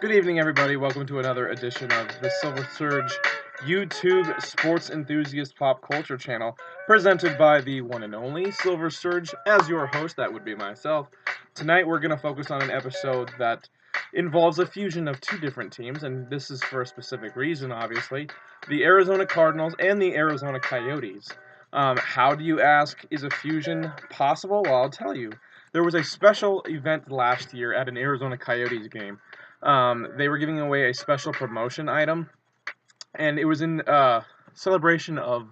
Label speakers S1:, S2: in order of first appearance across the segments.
S1: Good evening, everybody. Welcome to another edition of the Silver Surge YouTube Sports Enthusiast Pop Culture channel, presented by the one and only Silver Surge. As your host, that would be myself. Tonight, we're going to focus on an episode that involves a fusion of two different teams, and this is for a specific reason, obviously. The Arizona Cardinals and the Arizona Coyotes. How do you ask, is a fusion possible? Well, I'll tell you. There was a special event last year at an Arizona Coyotes game. They were giving away a special promotion item, and it was in celebration of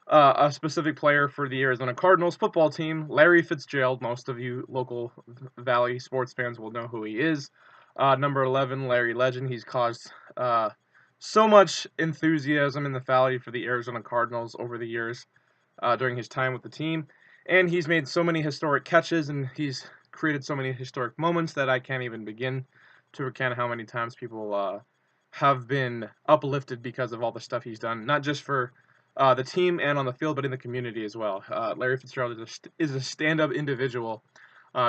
S1: a specific player for the Arizona Cardinals football team, Larry Fitzgerald. Most of you local Valley sports fans will know who he is. Number 11, Larry Legend. He's caused so much enthusiasm in the Valley for the Arizona Cardinals over the years during his time with the team. And he's made so many historic catches, and he's created so many historic moments that I can't even begin to recount how many times people have been uplifted because of all the stuff he's done, not just for the team and on the field, but in the community as well. Larry Fitzgerald is a stand-up individual,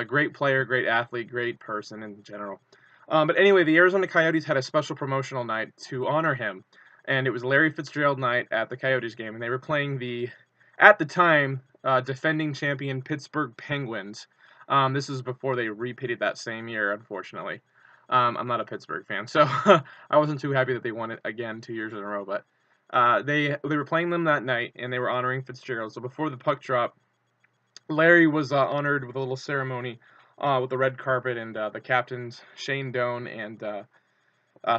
S1: great player, great athlete, great person in general. But anyway, the Arizona Coyotes had a special promotional night to honor him, and it was Larry Fitzgerald night at the Coyotes game, and they were playing at the time, defending champion Pittsburgh Penguins. This is before they repeated that same year, unfortunately. I'm not a Pittsburgh fan, so I wasn't too happy that they won it again 2 years in a row. But they were playing them that night, and they were honoring Fitzgerald. So before the puck drop, Larry was honored with a little ceremony with the red carpet, and the captains Shane Doan and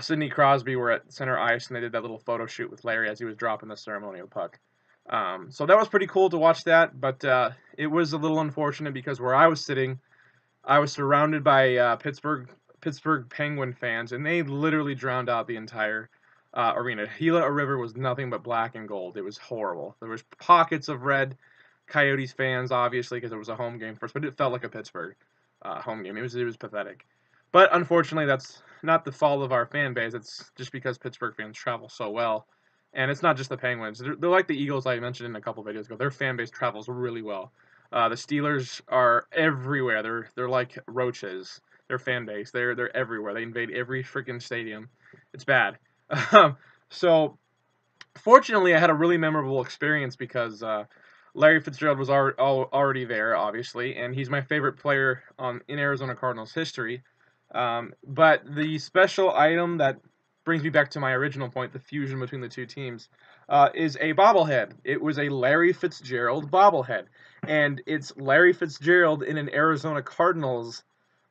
S1: Sidney Crosby were at center ice, and they did that little photo shoot with Larry as he was dropping the ceremonial puck. So that was pretty cool to watch that, but it was a little unfortunate because where I was sitting, I was surrounded by Pittsburgh Penguin fans, and they literally drowned out the entire arena. Gila River was nothing but black and gold. It was horrible. There was pockets of red Coyotes fans, obviously, because it was a home game first, but it felt like a Pittsburgh home game. It was pathetic. But unfortunately, that's not the fault of our fan base. It's just because Pittsburgh fans travel so well. And it's not just the Penguins. They're like the Eagles I mentioned in a couple videos ago. Their fan base travels really well. The Steelers are everywhere. They're like roaches. Their fan base. They're everywhere. They invade every freaking stadium. It's bad. So fortunately, I had a really memorable experience because Larry Fitzgerald was already there, obviously, and he's my favorite player in Arizona Cardinals history. But the special item that brings me back to my original point, the fusion between the two teams, is a bobblehead. It was a Larry Fitzgerald bobblehead, and it's Larry Fitzgerald in an Arizona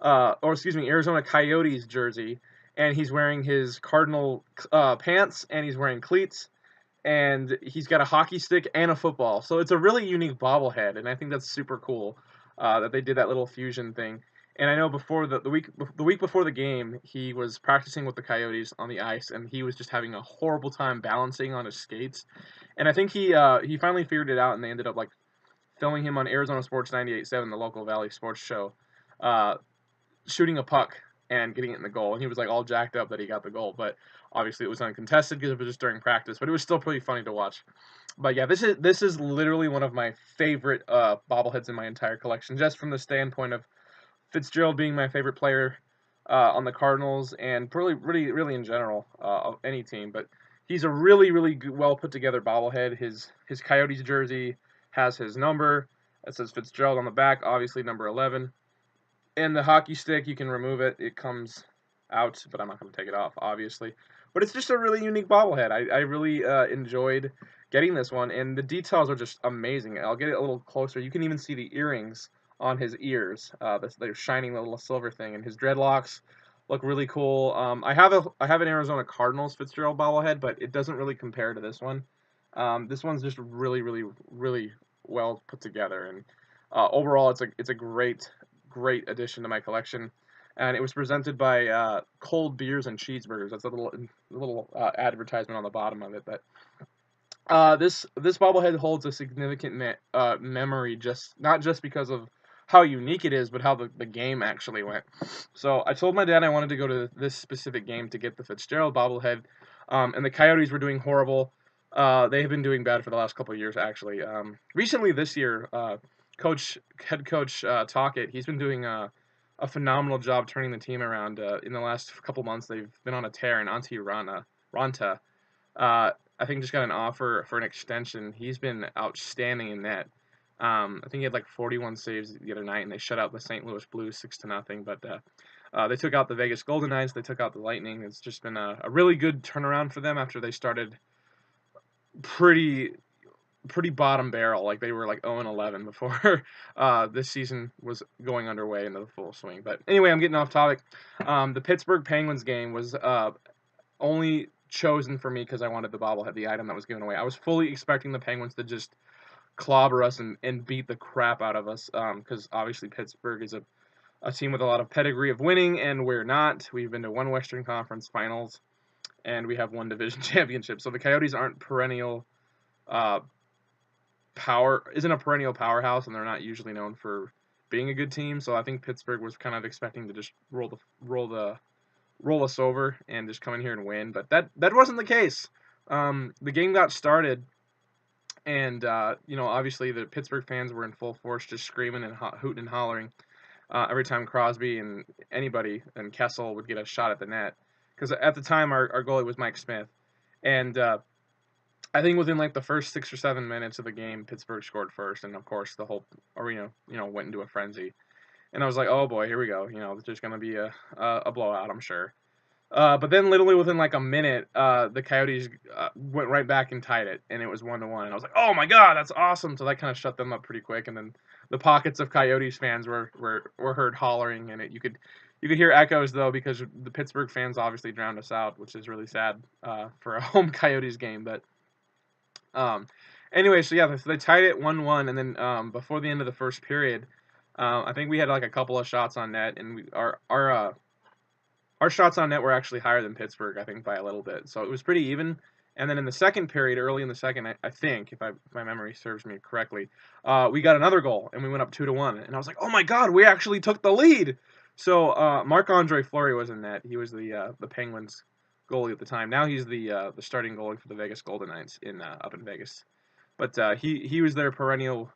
S1: Arizona Coyotes jersey, and he's wearing his Cardinal pants, and he's wearing cleats, and he's got a hockey stick and a football. So it's a really unique bobblehead, and I think that's super cool that they did that little fusion thing. And I know before the week before the game, he was practicing with the Coyotes on the ice, and he was just having a horrible time balancing on his skates. And I think he finally figured it out, and they ended up like filming him on Arizona Sports 98.7, the local Valley sports show, shooting a puck and getting it in the goal. And he was like all jacked up that he got the goal, but obviously it was uncontested because it was just during practice. But it was still pretty funny to watch. But yeah, this is literally one of my favorite bobbleheads in my entire collection, just from the standpoint of Fitzgerald being my favorite player on the Cardinals, and really in general of any team. But he's a really good, well put together bobblehead. His Coyotes jersey has his number. It says Fitzgerald on the back, obviously number 11. And the hockey stick, you can remove it. It comes out, but I'm not going to take it off, obviously. But it's just a really unique bobblehead. I really enjoyed getting this one, and the details are just amazing. I'll get it a little closer. You can even see the earrings on his ears. They're shining the little silver thing, and his dreadlocks look really cool. I have an Arizona Cardinals Fitzgerald bobblehead, but it doesn't really compare to this one. This one's just really well put together, and overall, it's a great addition to my collection. And it was presented by Cold Beers and Cheeseburgers. That's a little advertisement on the bottom of it, but. This bobblehead holds a significant memory, not just because of how unique it is, but how the game actually went. So I told my dad I wanted to go to this specific game to get the Fitzgerald bobblehead, and the Coyotes were doing horrible. They have been doing bad for the last couple of years, actually. Recently this year, head coach Talkett, he's been doing a phenomenal job turning the team around. In the last couple months, they've been on a tear, and Ranta, I think just got an offer for an extension. He's been outstanding in net. I think he had like 41 saves the other night, and they shut out the St. Louis Blues 6-0. But they took out the Vegas Golden Knights. They took out the Lightning. It's just been a really good turnaround for them after they started pretty bottom barrel. Like they were like 0-11 before this season was going underway into the full swing. But anyway, I'm getting off topic. The Pittsburgh Penguins game was only chosen for me because I wanted the bobblehead, the item that was given away. I was fully expecting the Penguins to just clobber us and beat the crap out of us because obviously Pittsburgh is a team with a lot of pedigree of winning, and we're not. We've been to one Western Conference Finals, and we have one division championship. So the Coyotes aren't isn't a perennial powerhouse, and they're not usually known for being a good team. So I think Pittsburgh was kind of expecting to just roll us over and just come in here and win, but that wasn't the case. The game got started, and obviously the Pittsburgh fans were in full force, just screaming and hooting and hollering every time Crosby and anybody and Kessel would get a shot at the net. Because at the time our goalie was Mike Smith, and I think within like the first 6 or 7 minutes of the game, Pittsburgh scored first, and of course the whole arena went into a frenzy. And I was like, oh boy, here we go. There's going to be a blowout, I'm sure. But then literally within like a minute, the Coyotes went right back and tied it, and it was 1-1. And I was like, oh my god, that's awesome! So that kind of shut them up pretty quick. And then the pockets of Coyotes fans were heard hollering, and you could hear echoes though because the Pittsburgh fans obviously drowned us out, which is really sad for a home Coyotes game. But anyway, so yeah, so they tied it 1-1, and then before the end of the first period, I think we had like a couple of shots on net, and our shots on net were actually higher than Pittsburgh, I think, by a little bit. So it was pretty even. And then in the second period, early in the second, I think, if my memory serves me correctly, we got another goal, and we went up 2-1. And I was like, oh my god, we actually took the lead! So Marc-Andre Fleury was in net. He was the Penguins goalie at the time. Now he's the starting goalie for the Vegas Golden Knights up in Vegas. But he was their perennial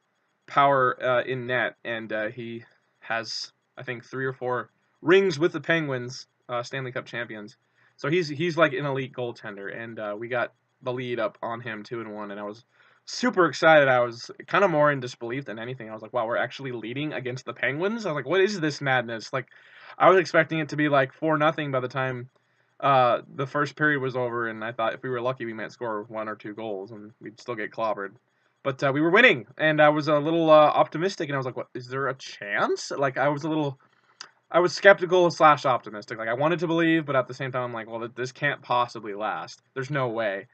S1: power in net, and he has, I think, 3 or 4 rings with the Penguins, Stanley Cup champions. So he's like an elite goaltender, and we got the lead up on him 2-1, and I was super excited. I was kind of more in disbelief than anything. I was like, wow, we're actually leading against the Penguins? I was like, what is this madness? Like, I was expecting it to be like 4-0 by the time the first period was over, and I thought if we were lucky, we might score 1 or 2 goals, and we'd still get clobbered. But we were winning, and I was a little optimistic, and I was like, what, is there a chance? Like, I was skeptical / optimistic. Like, I wanted to believe, but at the same time, I'm like, well, this can't possibly last. There's no way.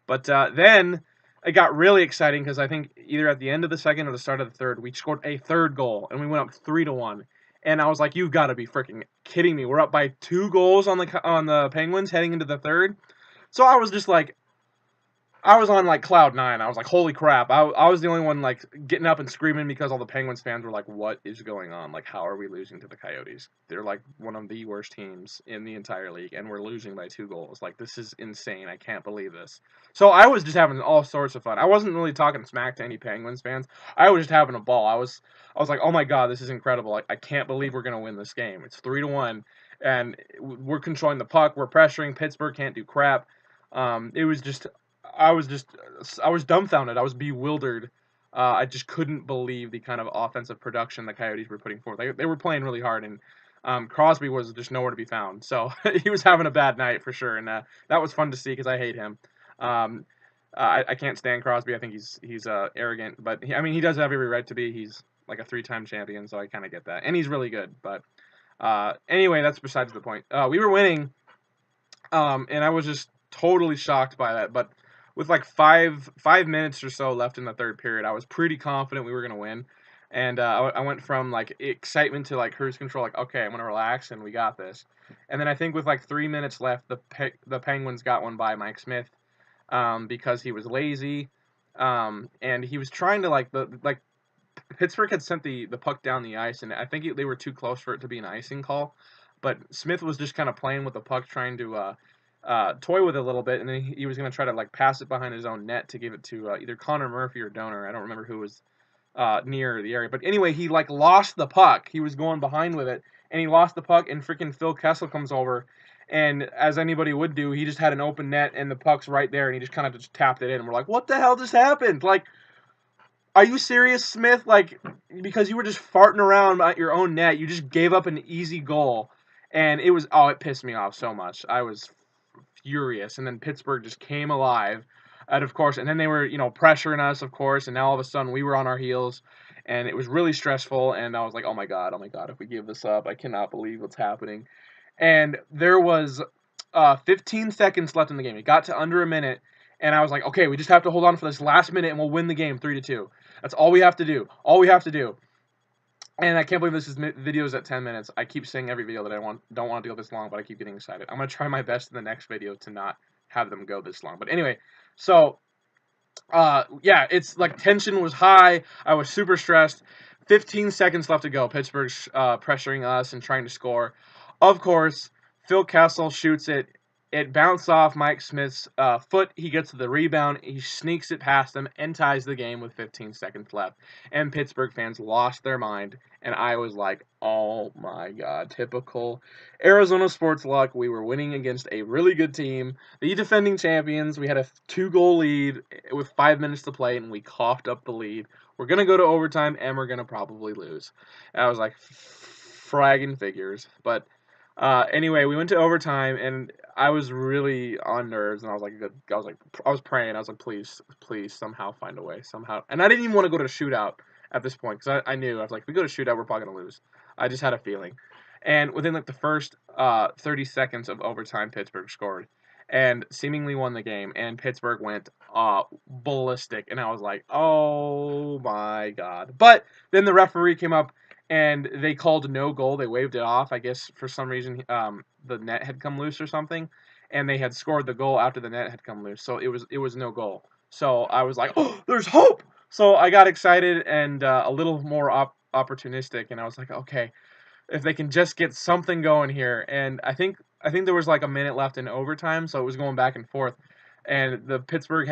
S1: But then it got really exciting because I think either at the end of the second or the start of the third, we scored a third goal, and we went up 3-1. And I was like, you've got to be freaking kidding me. We're up by 2 goals on the Penguins heading into the third. So I was just like, I was on like cloud 9. I was like, holy crap. I was the only one like getting up and screaming because all the Penguins fans were like, what is going on? Like, how are we losing to the Coyotes? They're like one of the worst teams in the entire league, and we're losing by 2 goals. Like, this is insane. I can't believe this. So I was just having all sorts of fun. I wasn't really talking smack to any Penguins fans. I was just having a ball. I was like, oh my god, this is incredible. I can't believe we're going to win this game. It's 3-1, and we're controlling the puck. We're pressuring. Pittsburgh can't do crap. It was just... I was dumbfounded. I was bewildered. I just couldn't believe the kind of offensive production the Coyotes were putting forth. They were playing really hard, and Crosby was just nowhere to be found. So he was having a bad night for sure, and that was fun to see because I hate him. I can't stand Crosby. I think he's arrogant, but he does have every right to be. He's like a 3-time champion, so I kind of get that, and he's really good. But anyway, that's besides the point. We were winning, and I was just totally shocked by that, but with like 5 minutes or so left in the third period, I was pretty confident we were going to win. And I went from like excitement to like cruise control, like, okay, I'm going to relax and we got this. And then I think with like 3 minutes left, the Penguins got one by Mike Smith because he was lazy. And he was trying to Pittsburgh had sent the puck down the ice, and I think they were too close for it to be an icing call. But Smith was just kind of playing with the puck, trying to toy with it a little bit, and then he was going to try to like pass it behind his own net to give it to either Connor Murphy or Donor. I don't remember who was near the area. But anyway, he like lost the puck. He was going behind with it, and he lost the puck. And freaking Phil Kessel comes over, and as anybody would do, he just had an open net, and the puck's right there, and he just kind of just tapped it in. And we're like, what the hell just happened? Like, are you serious, Smith? Like, because you were just farting around at your own net, you just gave up an easy goal, and it pissed me off so much. I was furious, and then Pittsburgh just came alive, and of course, and then they were, pressuring us, of course, and now all of a sudden we were on our heels, and it was really stressful, and I was like, oh my god, if we give this up, I cannot believe what's happening, and there was 15 seconds left in the game. It got to under a minute, and I was like, okay, we just have to hold on for this last minute, and we'll win the game 3-2. That's all we have to do. All we have to do. And I can't believe this video's at 10 minutes. I keep saying every video that I don't want to go this long, but I keep getting excited. I'm going to try my best in the next video to not have them go this long. But anyway, so, yeah, it's like tension was high. I was super stressed. 15 seconds left to go. Pittsburgh's pressuring us and trying to score. Of course, Phil Kessel shoots it. It bounced off Mike Smith's foot. He gets the rebound. He sneaks it past him and ties the game with 15 seconds left. And Pittsburgh fans lost their mind. And I was like, oh my god, typical Arizona sports luck. We were winning against a really good team, the defending champions. We had a 2-goal lead with 5 minutes to play, and we coughed up the lead. We're going to go to overtime, and we're going to probably lose. I was like, fragging figures. But anyway, we went to overtime, and I was really on nerves, and I was praying. I was like, please, please, somehow find a way, somehow. And I didn't even want to go to a shootout at this point, because I knew, I was like, if we go to shootout, we're probably going to lose. I just had a feeling. And within like the first 30 seconds of overtime, Pittsburgh scored and seemingly won the game, and Pittsburgh went ballistic, and I was like, oh my god. But then the referee came up, and they called no goal. They waved it off. I guess for some reason the net had come loose or something, and they had scored the goal after the net had come loose. So it was no goal. So I was like, oh, there's hope. So I got excited and a little more opportunistic, and I was like, okay, if they can just get something going here. And I think there was like a minute left in overtime, so it was going back and forth. And the Pittsburgh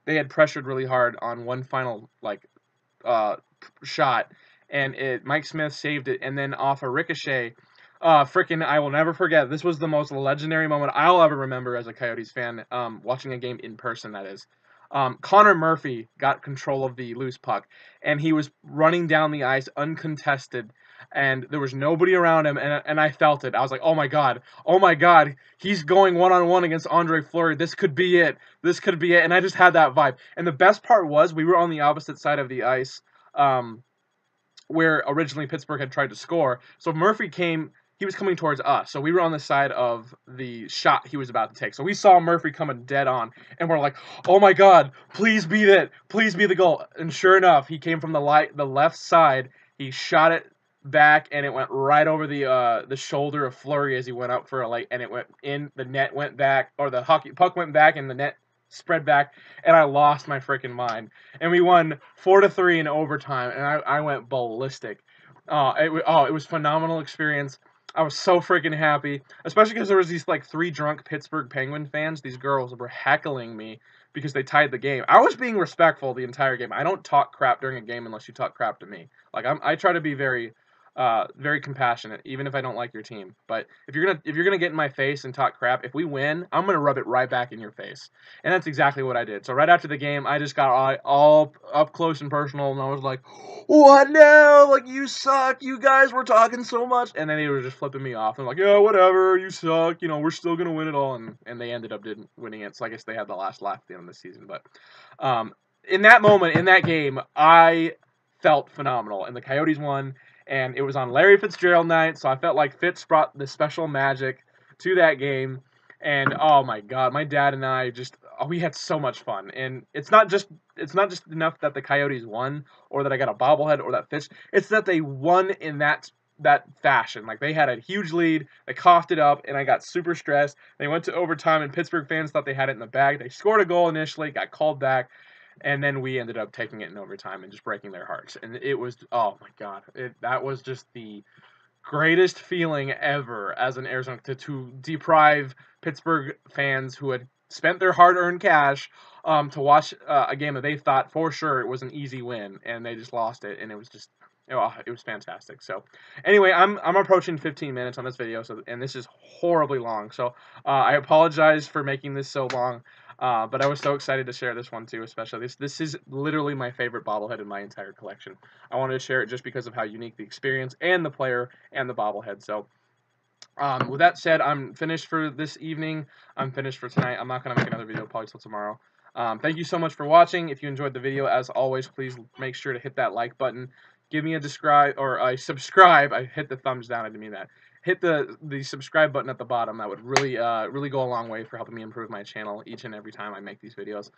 S1: they had pressured really hard on one final shot, and Mike Smith saved it, and then off a ricochet, I will never forget. This was the most legendary moment I'll ever remember as a Coyotes fan, watching a game in person, that is. Connor Murphy got control of the loose puck, and he was running down the ice uncontested, and there was nobody around him, and I felt it. I was like, oh my god, he's going one-on-one against Andre Fleury. This could be it, and I just had that vibe. And the best part was, we were on the opposite side of the ice, where originally Pittsburgh had tried to score. So he was coming towards us. So we were on the side of the shot he was about to take. So we saw Murphy coming dead on, and we're like, oh my god, please be it. Please be the goal. And sure enough, he came from the left side. He shot it back, and it went right over the shoulder of Fleury as he went up for and it went in. The net went back, or the puck went back, and the net spread back, and I lost my freaking mind. And we won 4-3 in overtime, and I went ballistic. It was a phenomenal experience. I was so freaking happy, especially because there was these like 3 drunk Pittsburgh Penguin fans. These girls were heckling me because they tied the game. I was being respectful the entire game. I don't talk crap during a game unless you talk crap to me. Like I try to be very very compassionate, even if I don't like your team. But if you're gonna get in my face and talk crap, if we win, I'm gonna rub it right back in your face. And that's exactly what I did. So right after the game, I just got all up close and personal, and I was like, "What now? Like, you suck. You guys were talking so much," and then they were just flipping me off. I'm like, "Yeah, whatever. You suck. We're still gonna win it all." And they ended up winning it. So I guess they had the last laugh at the end of the season. But in that moment, in that game, I felt phenomenal, and the Coyotes won. And it was on Larry Fitzgerald night, so I felt like Fitz brought the special magic to that game. And oh my god, my dad and I we had so much fun. And it's not just enough that the Coyotes won, or that I got a bobblehead, or that Fitz. It's that they won in that fashion. Like, they had a huge lead, they coughed it up, and I got super stressed. They went to overtime, and Pittsburgh fans thought they had it in the bag. They scored a goal initially, got called back. And then we ended up taking it in overtime and just breaking their hearts. And it was, oh my god, that was just the greatest feeling ever as an Arizona to deprive Pittsburgh fans who had spent their hard-earned cash to watch a game that they thought for sure it was an easy win, and they just lost it, and it was just. Oh, it was fantastic. So, anyway, I'm approaching 15 minutes on this video, and this is horribly long. So, I apologize for making this so long, but I was so excited to share this one too. Especially this is literally my favorite bobblehead in my entire collection. I wanted to share it just because of how unique the experience and the player and the bobblehead. So, with that said, I'm finished for this evening. I'm finished for tonight. I'm not going to make another video probably till tomorrow. Thank you so much for watching. If you enjoyed the video, as always, please make sure to hit that like button. Give me a subscribe. I hit the thumbs down. I didn't mean that. Hit the subscribe button at the bottom. That would really really go a long way for helping me improve my channel each and every time I make these videos.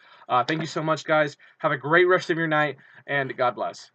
S1: Thank you so much, guys. Have a great rest of your night, and God bless.